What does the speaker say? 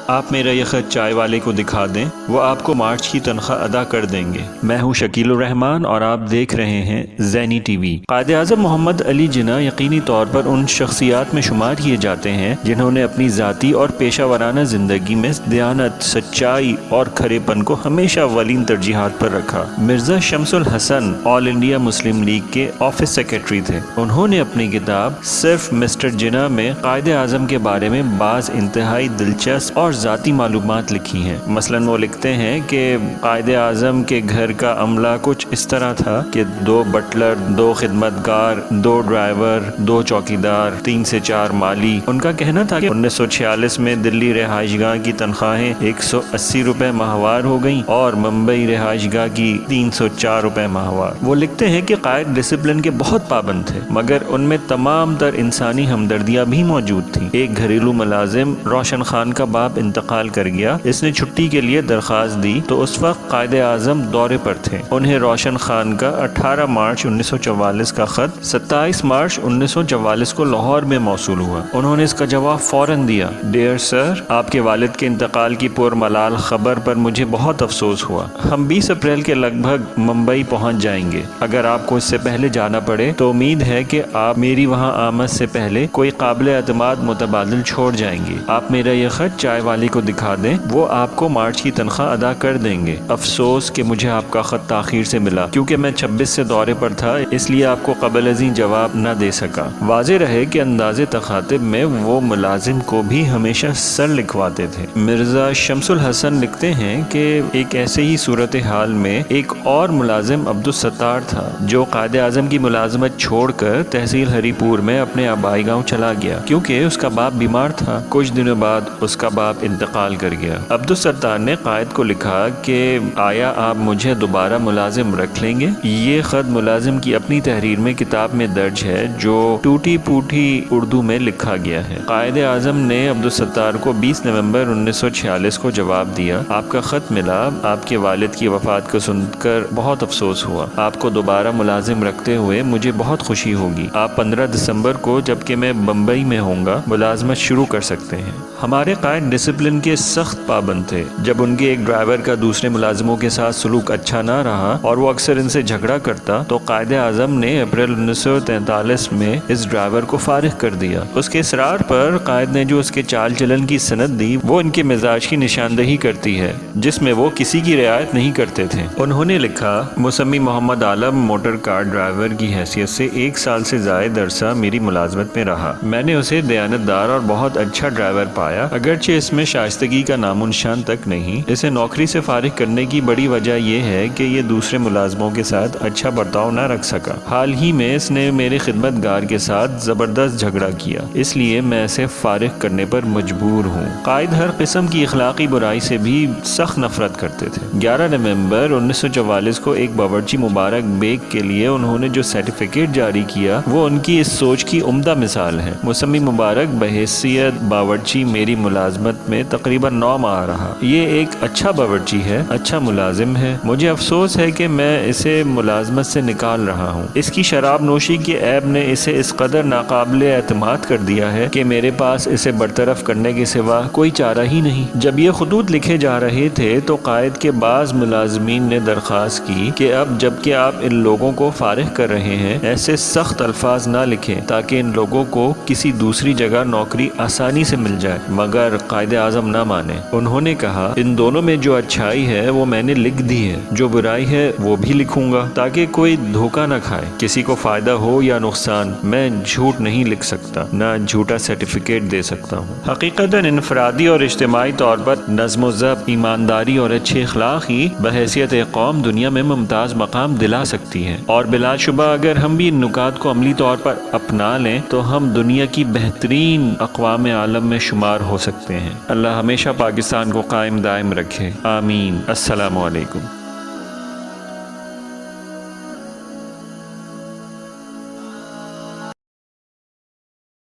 آپ میرا یہ خط چائے والے کو دکھا دیں، وہ آپ کو مارچ کی تنخواہ ادا کر دیں گے۔ میں ہوں شکیل الرحمان اور آپ دیکھ رہے ہیں زینی ٹی وی۔ قائد اعظم محمد علی جناح یقینی طور پر ان شخصیات میں شمار کیے جاتے ہیں جنہوں نے اپنی ذاتی اور پیشہ ورانہ زندگی میں دیانت، سچائی اور کھرے پن کو ہمیشہ اولین ترجیحات پر رکھا۔ مرزا شمس الحسن آل انڈیا مسلم لیگ کے آفس سیکرٹری تھے۔ انہوں نے اپنی کتاب صرف مسٹر جناح میں قائد اعظم کے بارے میں بعض انتہائی دلچسپ اور ذاتی معلومات لکھی ہیں۔ مثلاً وہ لکھتے ہیں کہ قائد اعظم کے گھر کا عملہ کچھ اس طرح تھا کہ 2 بٹلر، 2 خدمتگار، 2 ڈرائیور، 2 چوکیدار، 3 سے 4 مالی۔ ان کا کہنا تھا کہ 1946 میں دلی رہائش گاہ کی تنخواہیں 180 روپے ماہوار ہو گئیں اور ممبئی رہائش گاہ کی 304 روپے ماہوار۔ وہ لکھتے ہیں کہ قائد ڈسپلن کے بہت پابند تھے، مگر ان میں تمام تر انسانی ہمدردیاں بھی موجود تھیں۔ ایک گھریلو ملازم روشن خان کا باپ انتقال کر گیا۔ اس نے چھٹی کے لیے درخواست دی تو اس وقت قائد اعظم دورے پر تھے۔ انہیں روشن خان کا 18 مارچ 1944 کا خط 27 مارچ 1944 کو لاہور میں موصول ہوا۔ انہوں نے اس کا جواب فوراً دیا: ڈیئر سر، آپ کے والد کے انتقال کی پرملال خبر پر مجھے بہت افسوس ہوا۔ ہم 20 اپریل کے لگ بھگ ممبئی پہنچ جائیں گے۔ اگر آپ کو اس سے پہلے جانا پڑے تو امید ہے کہ آپ میری وہاں آمد سے پہلے کوئی قابل اعتماد متبادل چھوڑ جائیں گے۔ آپ میرا یہ خط چائے والے کو دکھا دیں، وہ آپ کو مارچ کی تنخواہ ادا کر دیں گے۔ افسوس کہ مجھے آپ کا خط تاخیر سے ملا، کیونکہ میں 26 سے دورے پر تھا، اس لیے آپ کو قبل ازیں جواب نہ دے سکا۔ واضح رہے کہ انداز تخاطب میں وہ ملازم کو بھی ہمیشہ سر لکھواتے تھے۔ مرزا شمس الحسن لکھتے ہیں کہ ایک ایسے ہی صورتحال میں ایک اور ملازم عبدالستار تھا، جو قائد اعظم کی ملازمت چھوڑ کر تحصیل ہری پور میں اپنے آبائی گاؤں چلا گیا، کیونکہ اس کا باپ بیمار تھا۔ کچھ دنوں بعد اس کا باپ انتقال کر گیا۔ عبدالستار نے قائد کو لکھا کہ آیا آپ مجھے دوبارہ ملازم رکھ لیں گے؟ یہ خط ملازم کی اپنی تحریر میں کتاب میں درج ہے، جو ٹوٹی پوٹی اردو میں لکھا گیا ہے۔ قائد اعظم نے عبدالستار کو 20 نومبر 1946 کو جواب دیا: آپ کا خط ملا، آپ کے والد کی وفات کو سن کر بہت افسوس ہوا۔ آپ کو دوبارہ ملازم رکھتے ہوئے مجھے بہت خوشی ہوگی۔ آپ 15 دسمبر کو، جبکہ میں بمبئی میں ہوں گا، ملازمت شروع کر سکتے ہیں۔ ہمارے قائد ڈسپلن کے سخت پابند تھے۔ جب ان کے ایک ڈرائیور کا دوسرے ملازموں کے ساتھ سلوک اچھا نہ رہا اور وہ اکثر ان سے جھگڑا کرتا تو قائد اعظم نے اپریل 1943 میں اس ڈرائیور کو فارغ کر دیا۔ اس کے اصرار پر قائد نے جو اس کے چال چلن کی سند دی، وہ ان کے مزاج کی نشاندہی کرتی ہے، جس میں وہ کسی کی رعایت نہیں کرتے تھے۔ انہوں نے لکھا: مسمی محمد عالم موٹر کار ڈرائیور کی حیثیت سے 1 سال سے زائد عرصہ میری ملازمت میں رہا۔ میں نے اسے دیانتدار اور بہت اچھا ڈرائیور پایا، اگرچہ اس میں شائستگی کا نام و نشان تک نہیں۔ اسے نوکری سے فارغ کرنے کی بڑی وجہ یہ ہے کہ یہ دوسرے ملازموں کے ساتھ اچھا برتاؤ نہ رکھ سکا۔ حال ہی میں اس نے میرے خدمت گار کے ساتھ زبردست جھگڑا کیا، اس لیے میں اسے فارغ کرنے پر مجبور ہوں۔ قائد ہر قسم کی اخلاقی برائی سے بھی سخت نفرت کرتے تھے۔ 11 نومبر 1944 کو ایک باورچی مبارک بیگ کے لیے انہوں نے جو سرٹیفکیٹ جاری کیا، وہ ان کی اس سوچ کی عمدہ مثال ہے۔ مسمی مبارک بحیثیت باورچی میری ملازمت میں تقریباً 9 ماہ رہا۔ یہ ایک اچھا باورچی ہے، اچھا ملازم ہے۔ مجھے افسوس ہے کہ میں اسے ملازمت سے نکال رہا ہوں۔ اس کی شراب نوشی کے عیب نے اسے اس قدر ناقابل اعتماد کر دیا ہے کہ میرے پاس اسے برطرف کرنے کے سوا کوئی چارہ ہی نہیں۔ جب یہ خطوط لکھے جا رہے تھے تو قائد کے بعض ملازمین نے درخواست کی کہ اب جبکہ آپ ان لوگوں کو فارغ کر رہے ہیں، ایسے سخت الفاظ نہ لکھیں تاکہ ان لوگوں کو کسی دوسری جگہ نوکری آسانی سے مل جائے، مگر قائد اعظم نہ مانے۔ انہوں نے کہا: ان دونوں میں جو اچھائی ہے وہ میں نے لکھ دی ہے، جو برائی ہے وہ بھی لکھوں گا، تاکہ کوئی دھوکہ نہ کھائے، کسی کو فائدہ ہو یا نقصان۔ میں جھوٹ نہیں لکھ سکتا، نہ جھوٹا سرٹیفکیٹ دے سکتا ہوں۔ حقیقتاً انفرادی اور اجتماعی طور پر نظم و ضبط، ایمانداری اور اچھے اخلاق ہی بحیثیت قوم دنیا میں ممتاز مقام دلا سکتی ہے، اور بلا شبہ اگر ہم بھی ان نکات کو عملی طور پر اپنا لیں تو ہم دنیا کی بہترین اقوام عالم میں شمار ہو سکتے ہیں۔ اللہ ہمیشہ پاکستان کو قائم دائم رکھے، آمین۔ السلام علیکم۔